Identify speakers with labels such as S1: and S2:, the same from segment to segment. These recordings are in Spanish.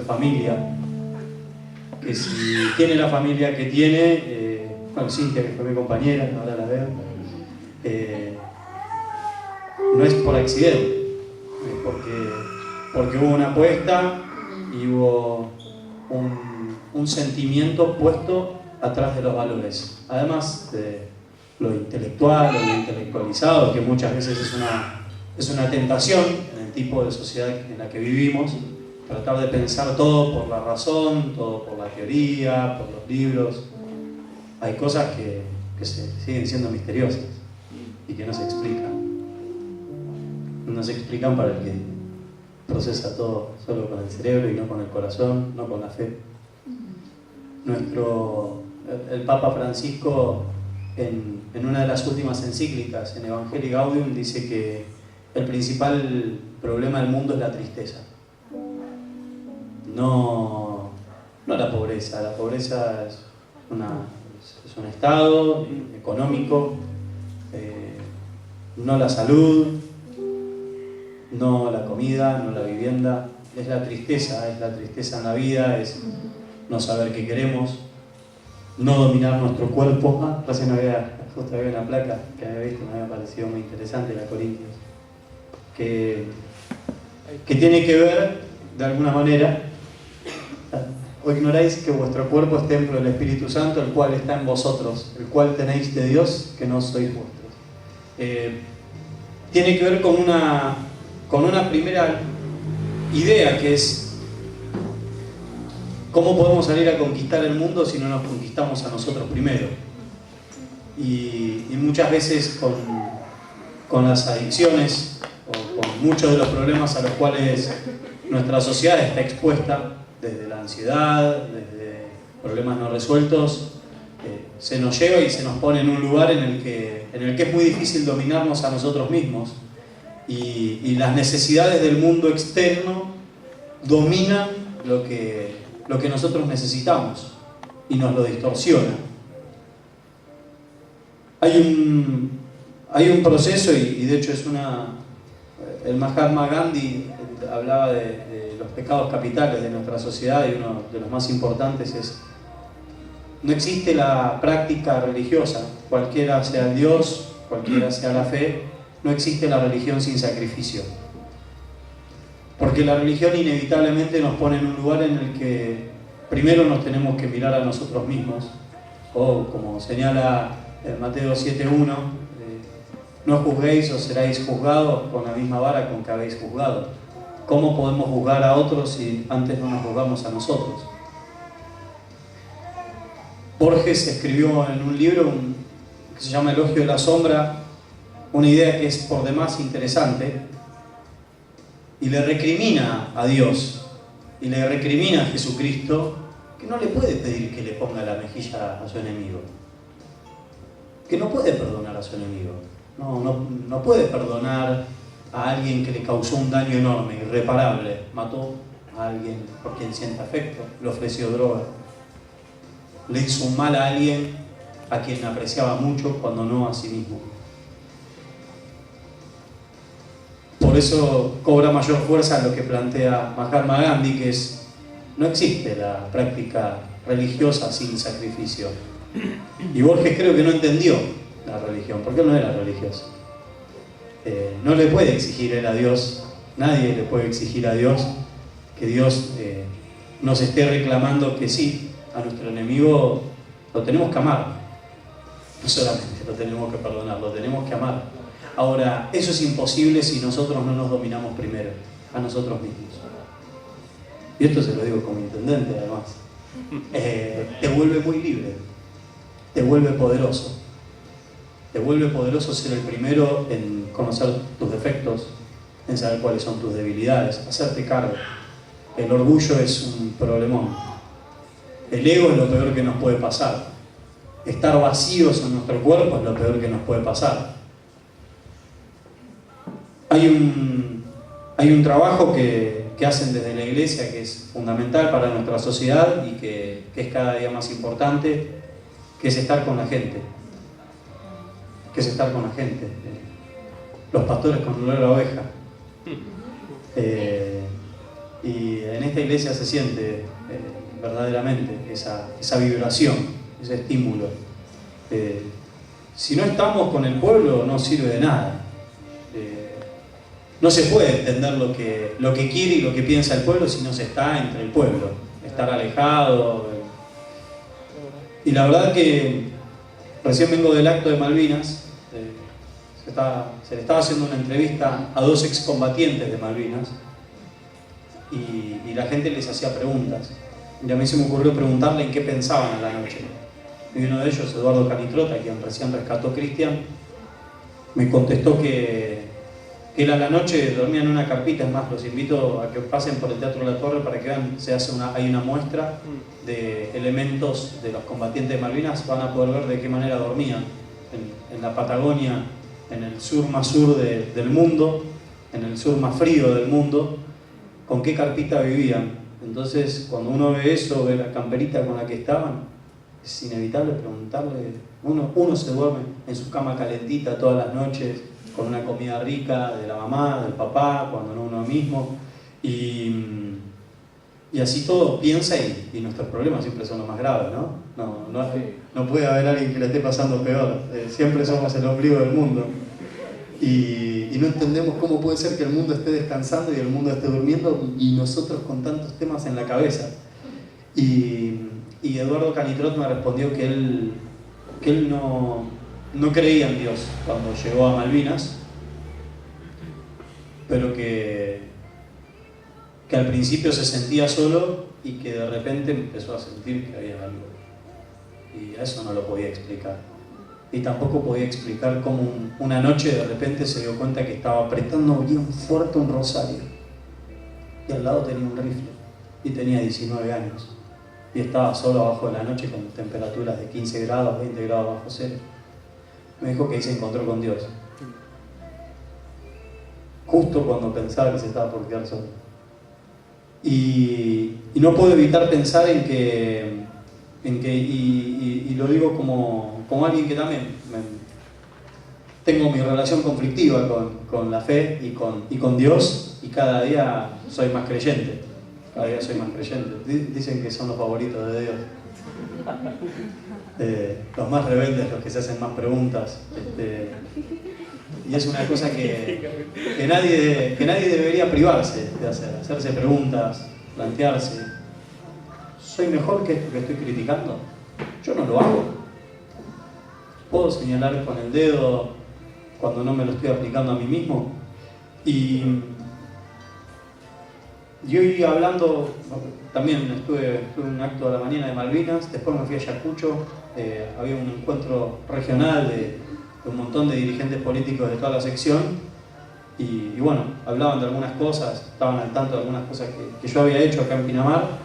S1: familia, que si tiene la familia que tiene, bueno, Cintia, que fue mi compañera, ahora la veo, no es por accidente, es porque hubo una apuesta y hubo un sentimiento puesto atrás de los valores, además de lo intelectual o lo intelectualizado, que muchas veces es una tentación en el tipo de sociedad en la que vivimos. Tratar de pensar todo por la razón, todo por la teoría, por los libros. Hay cosas que siguen siendo misteriosas y que no se explican. No se explican para el que procesa todo solo con el cerebro y no con el corazón, no con la fe. El Papa Francisco, en una de las últimas encíclicas, en Evangelii Gaudium, dice que el principal problema del mundo es la tristeza. No la pobreza. La pobreza es un estado económico, no la salud, no la comida, no la vivienda. Es la tristeza en la vida, es no saber qué queremos, no dominar nuestro cuerpo. Recién justo había una placa que había visto, me había parecido muy interesante, la Corintios, que tiene que ver, de alguna manera, ¿o ignoráis que vuestro cuerpo es templo del Espíritu Santo, el cual está en vosotros, el cual tenéis de Dios, que no sois vuestros? Tiene que ver con una primera idea, que es cómo podemos salir a conquistar el mundo si no nos conquistamos a nosotros primero. Y muchas veces con las adicciones o con muchos de los problemas a los cuales nuestra sociedad está expuesta, desde la ansiedad, desde problemas no resueltos, se nos lleva y se nos pone en un lugar en el que es muy difícil dominarnos a nosotros mismos, y las necesidades del mundo externo dominan lo que nosotros necesitamos y nos lo distorsionan. Hay un proceso, y de hecho el Mahatma Gandhi hablaba de los pecados capitales de nuestra sociedad, y uno de los más importantes es: no existe la práctica religiosa, cualquiera sea el Dios, cualquiera sea la fe, no existe la religión sin sacrificio. Porque la religión inevitablemente nos pone en un lugar en el que primero nos tenemos que mirar a nosotros mismos, o como señala en Mateo 7:1, no juzguéis o seréis juzgados con la misma vara con que habéis juzgado. ¿Cómo podemos juzgar a otros si antes no nos juzgamos a nosotros? Borges escribió en un libro que se llama Elogio de la Sombra una idea que es por demás interesante, y le recrimina a Dios y le recrimina a Jesucristo que no le puede pedir que le ponga la mejilla a su enemigo, que no puede perdonar a su enemigo, no puede perdonar a alguien que le causó un daño enorme, irreparable. Mató a alguien por quien siente afecto, le ofreció droga, le hizo un mal a alguien a quien apreciaba mucho cuando no a sí mismo. Por eso cobra mayor fuerza lo que plantea Mahatma Gandhi, que es: no existe la práctica religiosa sin sacrificio. Y Borges creo que no entendió la religión, porque él no era religioso. No le puede exigir él a Dios, nadie le puede exigir a Dios que Dios nos esté reclamando que sí, a nuestro enemigo lo tenemos que amar. No solamente lo tenemos que perdonar, lo tenemos que amar. Ahora, eso es imposible si nosotros no nos dominamos primero, a nosotros mismos. Y esto se lo digo como intendente, además. Te vuelve muy libre, te vuelve poderoso. Te vuelve poderoso ser el primero en conocer tus defectos, en saber cuáles son tus debilidades, hacerte cargo. El orgullo es un problemón. El ego es lo peor que nos puede pasar. Estar vacíos en nuestro cuerpo es lo peor que nos puede pasar. Hay un trabajo que hacen desde la iglesia que es fundamental para nuestra sociedad y que es cada día más importante, que es estar con la gente. Los pastores con olor a oveja. Y en esta iglesia se siente verdaderamente esa vibración, ese estímulo. Si no estamos con el pueblo, no sirve de nada. No se puede entender lo que quiere y lo que piensa el pueblo si no se está entre el pueblo. Estar alejado. Y la verdad que recién vengo del acto de Malvinas. Se le estaba haciendo una entrevista a 2 excombatientes de Malvinas y la gente les hacía preguntas. Y a mí se me ocurrió preguntarle en qué pensaban a la noche. Y uno de ellos, Eduardo Canitrota, quien recién rescató Cristian, me contestó que él a la noche dormía en una carpita. Es más, los invito a que pasen por el Teatro La Torre para que vean, hay una muestra de elementos de los combatientes de Malvinas. Van a poder ver de qué manera dormían en la Patagonia, en el sur más sur del mundo, en el sur más frío del mundo, con qué carpita vivían. Entonces, cuando uno ve eso, ve la camperita con la que estaban, es inevitable preguntarle. Uno se duerme en su cama calentita todas las noches, con una comida rica de la mamá, del papá, cuando no uno mismo, y así todo piensa, y nuestros problemas siempre son los más graves, ¿no? No puede haber alguien que le esté pasando peor. Siempre somos el ombligo del mundo. Y no entendemos cómo puede ser que el mundo esté descansando y el mundo esté durmiendo y nosotros con tantos temas en la cabeza. Y Eduardo Canitrot me respondió que él no creía en Dios cuando llegó a Malvinas, pero que al principio se sentía solo y que de repente empezó a sentir que había algo. Y eso no lo podía explicar. Y tampoco podía explicar cómo una noche de repente se dio cuenta que estaba apretando bien fuerte un rosario. Y al lado tenía un rifle. Y tenía 19 años. Y estaba solo abajo de la noche con temperaturas de 15 grados, 20 grados bajo cero. Me dijo que ahí se encontró con Dios. Justo cuando pensaba que se estaba por quedar solo. Y no puedo evitar pensar en que y lo digo como alguien que también tengo mi relación conflictiva con la fe y con Dios, y cada día soy más creyente. Cada día soy más creyente. Dicen que son los favoritos de Dios. Los más rebeldes, los que se hacen más preguntas. Y es una cosa que nadie debería privarse de hacerse preguntas, plantearse. ¿Soy mejor que esto que estoy criticando? Yo no lo hago. ¿Puedo señalar con el dedo cuando no me lo estoy aplicando a mí mismo? Y hoy hablando, también estuve en un acto a la mañana de Malvinas, después me fui a Ayacucho, había un encuentro regional de un montón de dirigentes políticos de toda la sección, y bueno, hablaban de algunas cosas, estaban al tanto de algunas cosas que yo había hecho acá en Pinamar: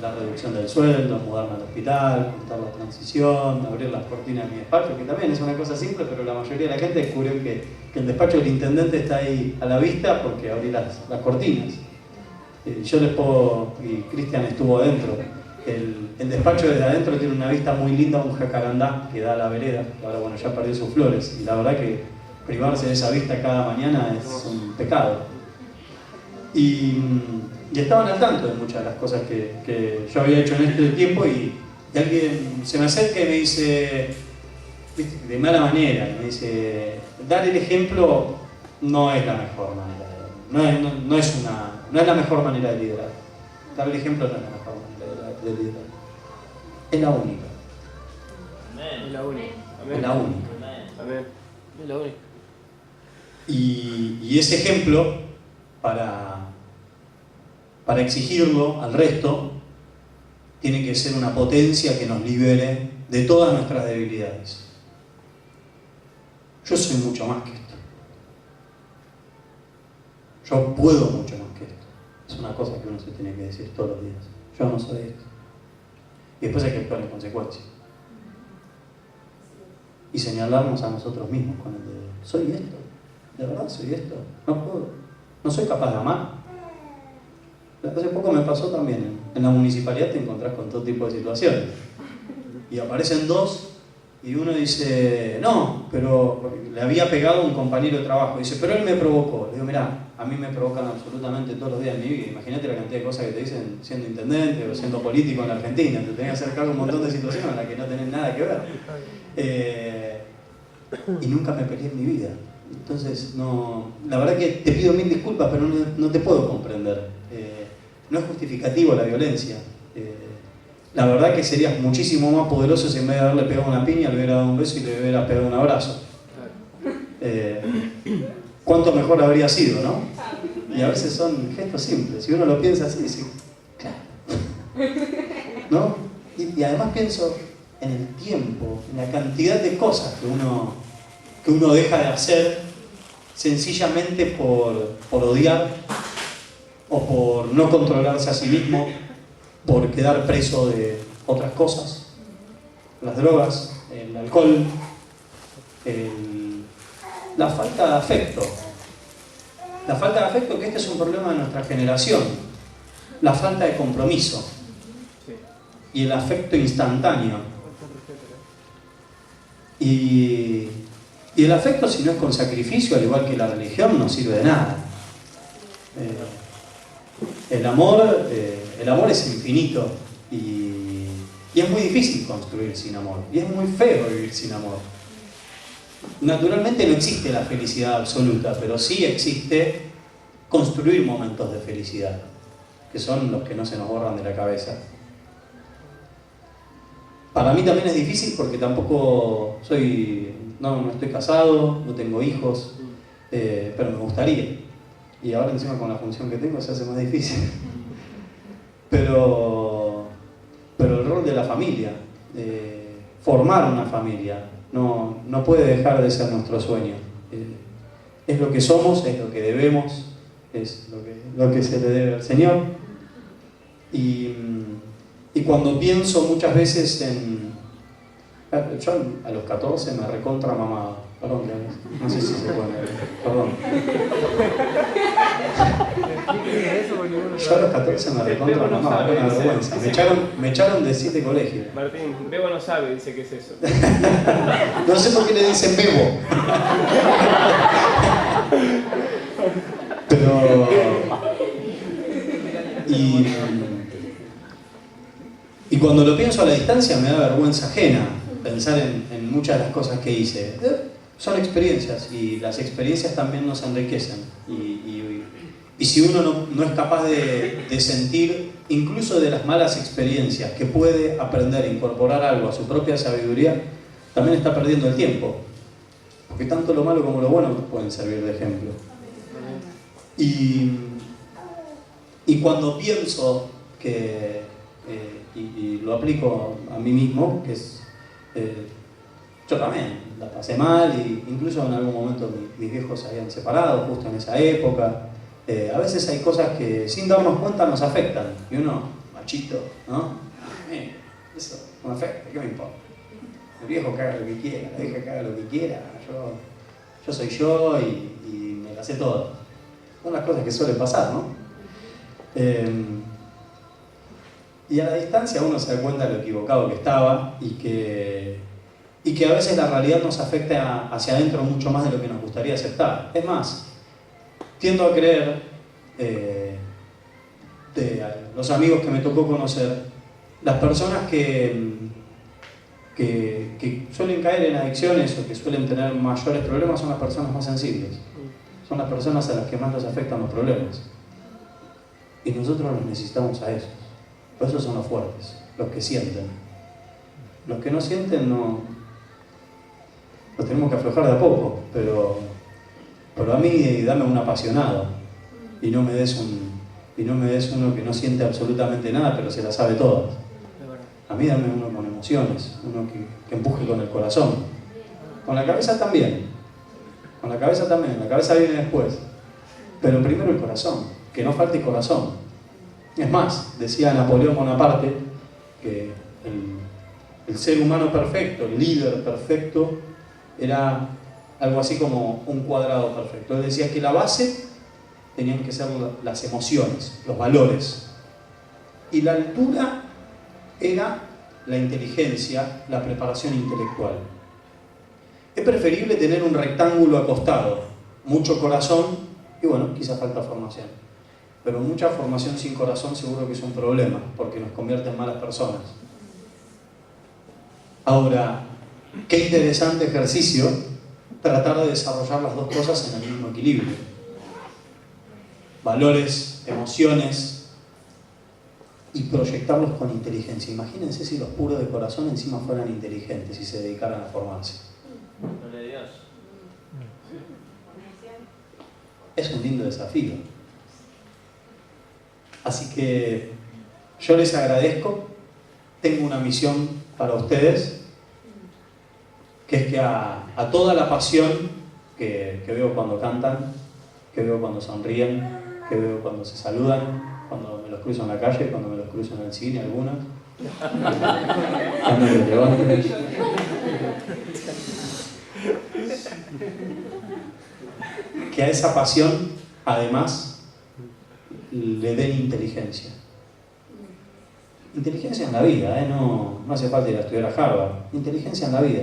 S1: la reducción del sueldo, mudarme al hospital, contar la transición, abrir las cortinas de mi despacho, que también es una cosa simple, pero la mayoría de la gente descubrió que el despacho del intendente está ahí a la vista porque abrí las cortinas. Yo les puedo, y Cristian estuvo adentro, el despacho desde adentro tiene una vista muy linda, un jacarandá que da a la vereda, que ahora bueno, ya perdió sus flores, y la verdad que privarse de esa vista cada mañana es un pecado. Y estaban al tanto de muchas de las cosas que yo había hecho en este tiempo, y alguien se me acerca y me dice, de mala manera, me dice: dar el ejemplo no es la mejor manera, no es la mejor manera de liderar. Dar el ejemplo no es la mejor manera de liderar. Es la única.
S2: Es la única.
S1: Es la única.
S2: Amén. Es la única.
S1: Y ese ejemplo, para exigirlo al resto, tiene que ser una potencia que nos libere de todas nuestras debilidades. Yo soy mucho más que esto. Yo puedo mucho más que esto. Es una cosa que uno se tiene que decir todos los días. Yo no soy esto. Y después hay que actuar en consecuencia. Y señalarnos a nosotros mismos con el dedo. ¿Soy esto? ¿De verdad soy esto? No puedo. No soy capaz de amar. Hace poco me pasó también. En la municipalidad te encontrás con todo tipo de situaciones. Y aparecen dos, y uno dice: no, pero le había pegado a un compañero de trabajo. Dice: pero él me provocó. Le digo: mirá, a mí me provocan absolutamente todos los días de mi vida. Imagínate la cantidad de cosas que te dicen siendo intendente o siendo político en la Argentina. Te tenés que hacer cargo de un montón de situaciones en las que no tenés nada que ver. Y nunca me peleé en mi vida. Entonces, no, la verdad que te pido mil disculpas, pero no te puedo comprender. No es justificativo la violencia. La verdad que serías muchísimo más poderoso si en vez de haberle pegado una piña le hubiera dado un beso y le hubiera pegado un abrazo. ¿Cuánto mejor habría sido, no? Y a veces son gestos simples. Si uno lo piensa así, dice, claro. ¿No? Y además pienso en el tiempo, en la cantidad de cosas que uno deja de hacer sencillamente por odiar o por no controlarse a sí mismo, por quedar preso de otras cosas, las drogas, el alcohol, la falta de afecto. La falta de afecto, que este es un problema de nuestra generación. La falta de compromiso. Y el afecto instantáneo. Y el afecto, si no es con sacrificio, al igual que la religión, no sirve de nada. El amor es infinito y es muy difícil construir sin amor. Y es muy feo vivir sin amor. Naturalmente no existe la felicidad absoluta, pero sí existe construir momentos de felicidad, que son los que no se nos borran de la cabeza. Para mí también es difícil porque tampoco no estoy casado, no tengo hijos, pero me gustaría. Y ahora encima con la función que tengo se hace más difícil. Pero el rol de la familia, formar una familia, no puede dejar de ser nuestro sueño. Es lo que somos, es lo que debemos, es lo que se le debe al Señor. Y cuando pienso muchas veces yo a los 14 me recontra mamá. Perdón, no sé si se puede ver. Perdón. Yo a los 14 me recontra mamá, una vergüenza. Me echaron de 7 colegios.
S2: Martín, Bebo no sabe, dice que es eso.
S1: No sé por qué le dicen Bebo. Pero... Y cuando lo pienso a la distancia me da vergüenza ajena pensar en muchas de las cosas que hice. Son experiencias y las experiencias también nos enriquecen. Y si uno no es capaz de sentir, incluso de las malas experiencias, que puede aprender a incorporar algo a su propia sabiduría, también está perdiendo el tiempo. Porque tanto lo malo como lo bueno nos pueden servir de ejemplo. Y cuando pienso que, y lo aplico a mí mismo, que es, yo también la pasé mal, y incluso en algún momento mis viejos se habían separado justo en esa época. A veces hay cosas que sin darnos cuenta nos afectan, y uno, machito, ¿no? Eso no me afecta, ¿qué me importa? El viejo que haga lo que quiera, la vieja que haga lo que quiera, yo soy yo y me las sé todas. Son las cosas que suelen pasar, ¿no? Y a la distancia uno se da cuenta de lo equivocado que estaba y que a veces la realidad nos afecta hacia adentro mucho más de lo que nos gustaría aceptar. Es más, tiendo a creer, de los amigos que me tocó conocer, las personas que suelen caer en adicciones o que suelen tener mayores problemas son las personas más sensibles. Son las personas a las que más nos afectan los problemas. Y nosotros los necesitamos a esos. Por eso son los fuertes, los que sienten. Los que no sienten los tenemos que aflojar de a poco, pero a mí dame un apasionado y no me des uno que no siente absolutamente nada pero se la sabe todas. A mí dame uno con emociones, uno que empuje con el corazón. Con la cabeza también. La cabeza viene después. Pero primero el corazón, que no falte el corazón. Es más, decía Napoleón Bonaparte que el ser humano perfecto, el líder perfecto, era algo así como un cuadrado perfecto. Él decía que la base tenían que ser las emociones, los valores. Y la altura era la inteligencia, la preparación intelectual. Es preferible tener un rectángulo acostado, mucho corazón, Y bueno, quizás falta formación. Pero mucha formación sin corazón seguro que es un problema, porque nos convierte en malas personas. Ahora, qué interesante ejercicio tratar de desarrollar las dos cosas en el mismo equilibrio. Valores, emociones, y proyectarlos con inteligencia. Imagínense si los puros de corazón encima fueran inteligentes y se dedicaran a formarse. Es un lindo desafío. Así que yo les agradezco. Tengo una misión para ustedes, que es que a toda la pasión que veo cuando cantan, que veo cuando sonríen, que veo cuando se saludan, cuando me los cruzo en la calle, cuando me los cruzo en el cine, algunas, cuando me levanten, que a esa pasión, además, le den inteligencia. Inteligencia en la vida, no hace falta ir a estudiar a Harvard. Inteligencia en la vida.